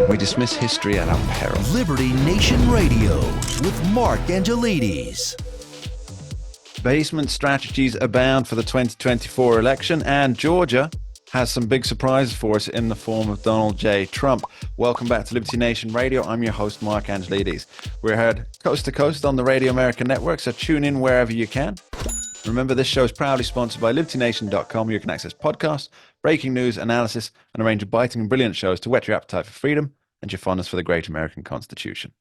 We dismiss history at our peril. Liberty Nation Radio with Mark Angelides. Basement strategies abound for the 2024 election, and Georgia has some big surprises for us in the form of Donald J. Trump. Welcome back to Liberty Nation Radio. I'm your host, Mark Angelides. We're heard coast to coast on the Radio American Network, so tune in wherever you can. Remember, this show is proudly sponsored by LibertyNation.com, where you can access podcasts, breaking news, analysis, and a range of biting and brilliant shows to whet your appetite for freedom and your fondness for the great American Constitution.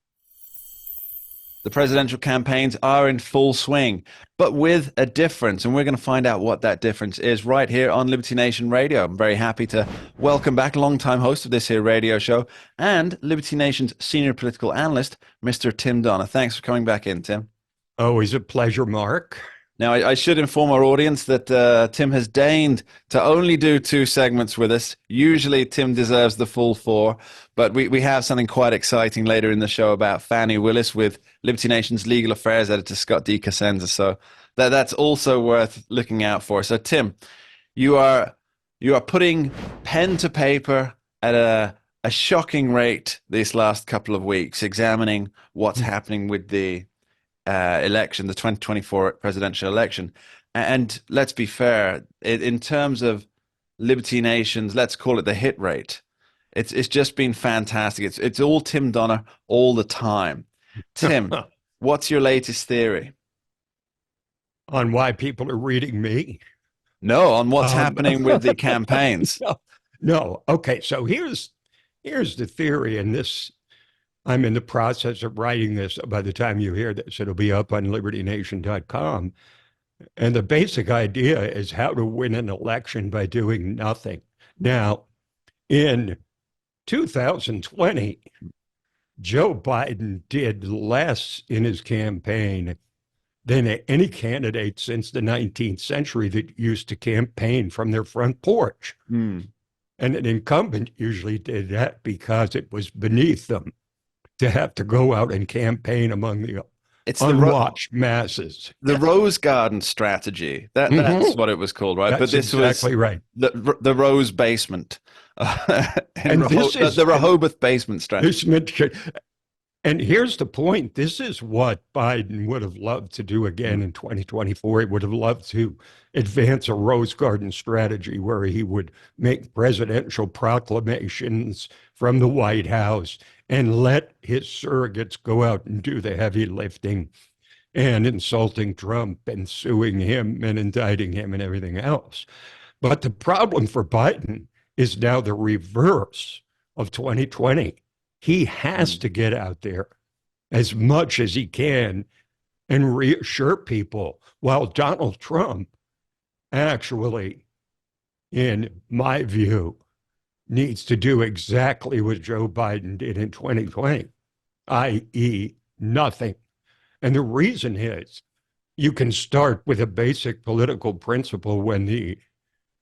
The presidential campaigns are in full swing, but with a difference, and we're going to find out what that difference is right here on Liberty Nation Radio. I'm very happy to welcome back longtime host of this here radio show and Liberty Nation's senior political analyst, Mr. Tim Donner. Thanks for coming back in, Tim. Always a pleasure, Mark. Now, I should inform our audience that Tim has deigned to only do 2 segments with us. Usually, Tim deserves the full 4, but we have something quite exciting later in the show about Fani Willis with Liberty Nation's legal affairs editor, Scott DeCosenza. So that's also worth looking out for. So, Tim, you are putting pen to paper at a shocking rate these last couple of weeks, examining what's happening with the election, the 2024 presidential election. And let's be fair, in terms of Liberty Nation's, let's call it the hit rate, it's just been fantastic. It's all Tim Donner all the time. Tim, what's your latest theory? On why people are reading me? No, on what's happening with the campaigns. No. Okay, so here's the theory, and this, I'm in the process of writing this. By the time you hear this, it'll be up on libertynation.com. And the basic idea is how to win an election by doing nothing. Now, in 2020, Joe Biden did less in his campaign than any candidate since the 19th century that used to campaign from their front porch. And an incumbent usually did that because it was beneath them to have to go out and campaign among the unwatched masses. The Rose Garden strategy. That's what it was called, right? That's but this exactly was right. The Rose basement. And this is the Rehoboth basement strategy. And here's the point. This is what Biden would have loved to do again in 2024. He would have loved to advance a Rose Garden strategy where he would make presidential proclamations from the White House and let his surrogates go out and do the heavy lifting and insulting Trump and suing him and indicting him and everything else. But the problem for Biden is now the reverse of 2020. He has to get out there as much as he can and reassure people, while Donald Trump actually, in my view, needs to do exactly what Joe Biden did in 2020, i.e. nothing. And the reason is you can start with a basic political principle when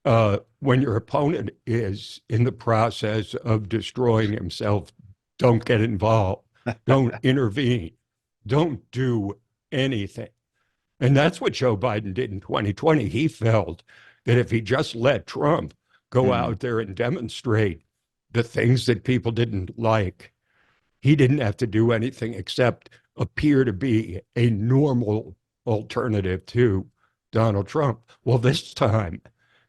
your opponent is in the process of destroying himself. Don't get involved. Don't intervene. Don't do anything. And that's what Joe Biden did in 2020. He felt that if he just let Trump go out there and demonstrate the things that people didn't like, he didn't have to do anything except appear to be a normal alternative to Donald Trump. Well, this time,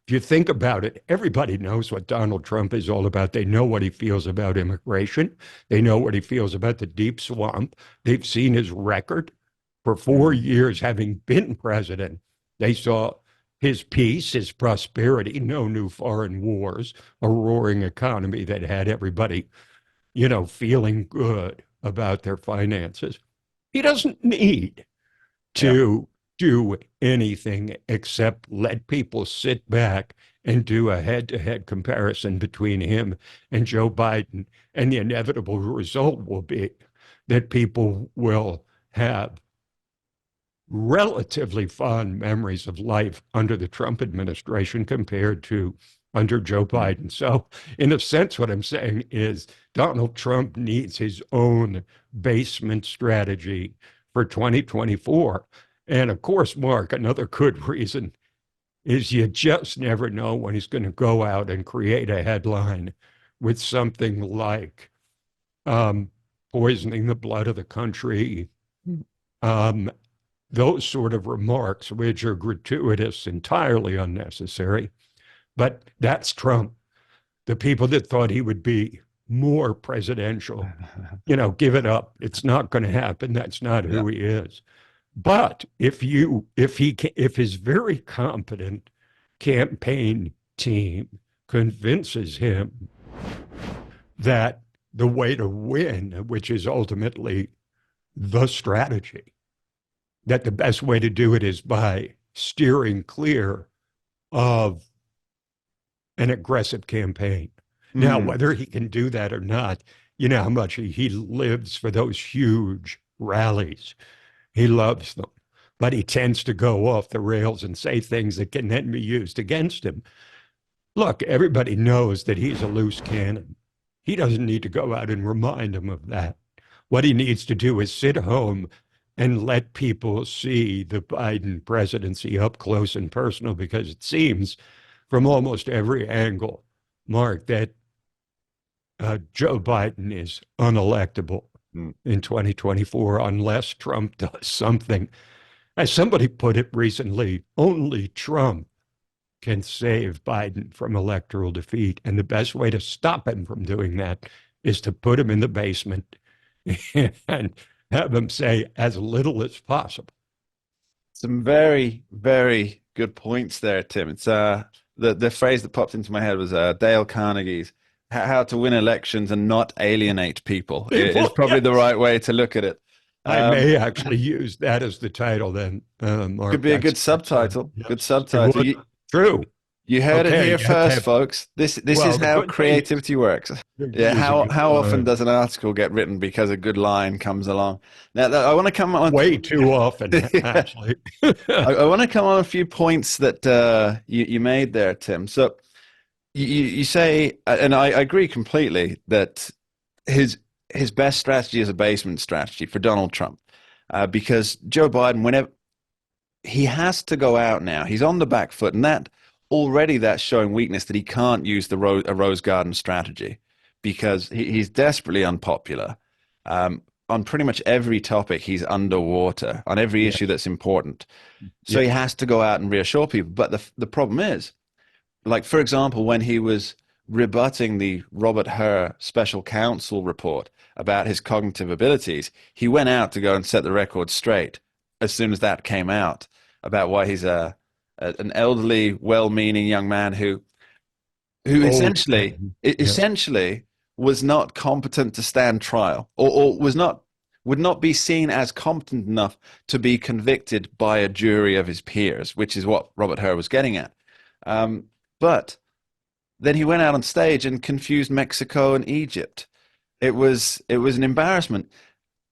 if you think about it, everybody knows what Donald Trump is all about. They know what he feels about immigration. They know what he feels about the deep swamp. They've seen his record for 4 years having been president. They saw his peace, his prosperity, no new foreign wars, a roaring economy that had everybody, feeling good about their finances. He doesn't need to do anything except let people sit back and do a head-to-head comparison between him and Joe Biden. And the inevitable result will be that people will have relatively fond memories of life under the Trump administration compared to under Joe Biden. So in a sense, what I'm saying is Donald Trump needs his own basement strategy for 2024. And of course, Mark, another good reason is you just never know when he's going to go out and create a headline with something like poisoning the blood of the country, those sort of remarks, which are gratuitous, entirely unnecessary. But that's Trump. The people that thought he would be more presidential, give it up. It's not going to happen. That's not who he is. But if his very competent campaign team convinces him that the way to win, which is ultimately the strategy, that the best way to do it is by steering clear of an aggressive campaign. Now, whether he can do that or not, you know how much he lives for those huge rallies. He loves them, but he tends to go off the rails and say things that can then be used against him. Look, everybody knows that he's a loose cannon. He doesn't need to go out and remind them of that. What he needs to do is sit home and let people see the Biden presidency up close and personal, because it seems from almost every angle, Mark, that Joe Biden is unelectable in 2024 unless Trump does something. As somebody put it recently, only Trump can save Biden from electoral defeat. And the best way to stop him from doing that is to put him in the basement and have him say as little as possible. Some very, very good points there, Tim. It's the phrase that popped into my head was Dale Carnegie's "How to win elections and not alienate people." It's probably the right way to look at it. I may actually use that as the title then, Mark. Could be a good subtitle. Good subtitle. True. You heard it here first, folks. This is how creativity works. Yeah, how often does an article get written because a good line comes along? Now, I want to come on way too often, actually. I want to come on a few points that you made there, Tim. So you say, and I agree completely, that his best strategy is a basement strategy for Donald Trump, because Joe Biden, whenever he has to go out now, he's on the back foot, and that's showing weakness, that he can't use a Rose Garden strategy, because he's desperately unpopular. On pretty much every topic, he's underwater on every issue that's important. So he has to go out and reassure people. But the problem is, like, for example, when he was rebutting the Robert Hur special counsel report about his cognitive abilities, he went out to go and set the record straight as soon as that came out, about why he's an elderly, well-meaning young man who essentially was not competent to stand trial, or would not be seen as competent enough to be convicted by a jury of his peers, which is what Robert Hur was getting at. But then he went out on stage and confused Mexico and Egypt. It was an embarrassment.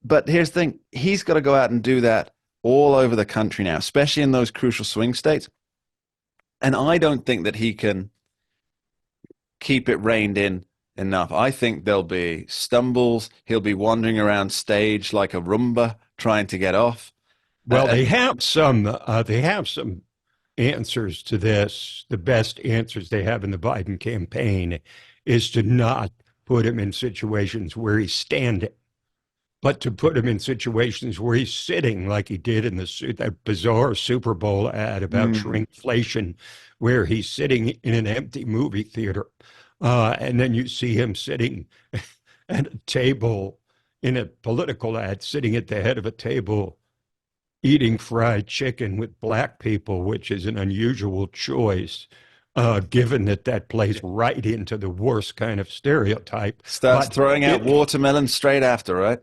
But here's the thing: he's got to go out and do that all over the country now, especially in those crucial swing states. And I don't think that he can keep it reined in enough. I think there'll be stumbles. He'll be wandering around stage like a Roomba trying to get off. Well, they have some answers to this. The best answers they have in the Biden campaign is to not put him in situations where he's standing, but to put him in situations where he's sitting, like he did in that bizarre Super Bowl ad about shrinkflation, where he's sitting in an empty movie theater. And then you see him sitting at a table in a political ad, sitting at the head of a table, eating fried chicken with black people, which is an unusual choice, given that plays right into the worst kind of stereotype. Starts throwing out watermelon straight after, right?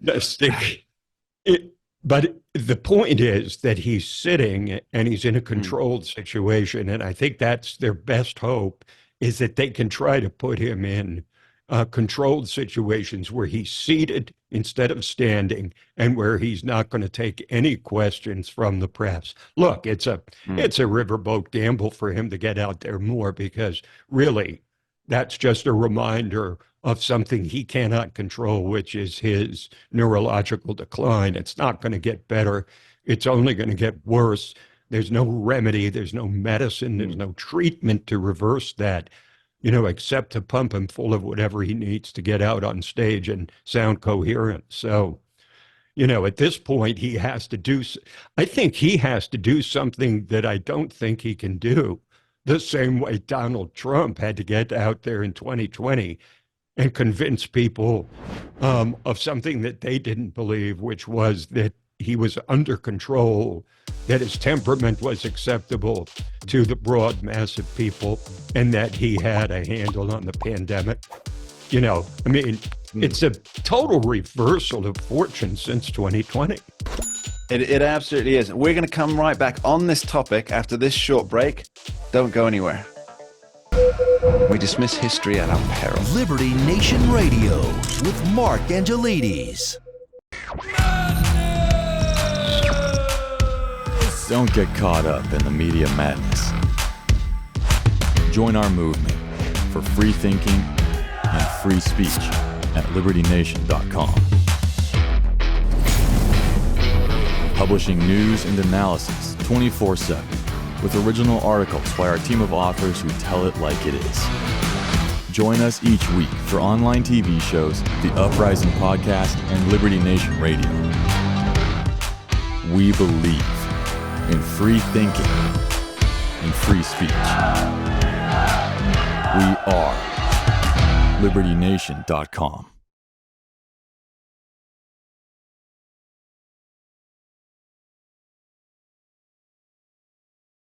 But the point is that he's sitting and he's in a controlled situation, and I think that's their best hope, is that they can try to put him in controlled situations where he's seated instead of standing, and where he's not going to take any questions from the press. Look, it's a riverboat gamble for him to get out there more, because really that's just a reminder of something he cannot control, which is his neurological decline. It's not going to get better. It's only going to get worse. There's no remedy. There's no medicine. There's no treatment to reverse that. except to pump him full of whatever he needs to get out on stage and sound coherent. So, at this point, I think he has to do something that I don't think he can do, the same way Donald Trump had to get out there in 2020 and convince people of something that they didn't believe, which was that he was under control, that his temperament was acceptable to the broad mass of people, and that he had a handle on the pandemic. It's a total reversal of fortune since 2020. It absolutely is. We're going to come right back on this topic after this short break. Don't go anywhere. We dismiss history at our peril. Liberty Nation Radio with Mark Angelides. Don't get caught up in the media madness. Join our movement for free thinking and free speech at libertynation.com. Publishing news and analysis 24/7 with original articles by our team of authors who tell it like it is. Join us each week for online TV shows, The Uprising Podcast, and Liberty Nation Radio. We believe in free thinking and free speech. We are libertynation.com.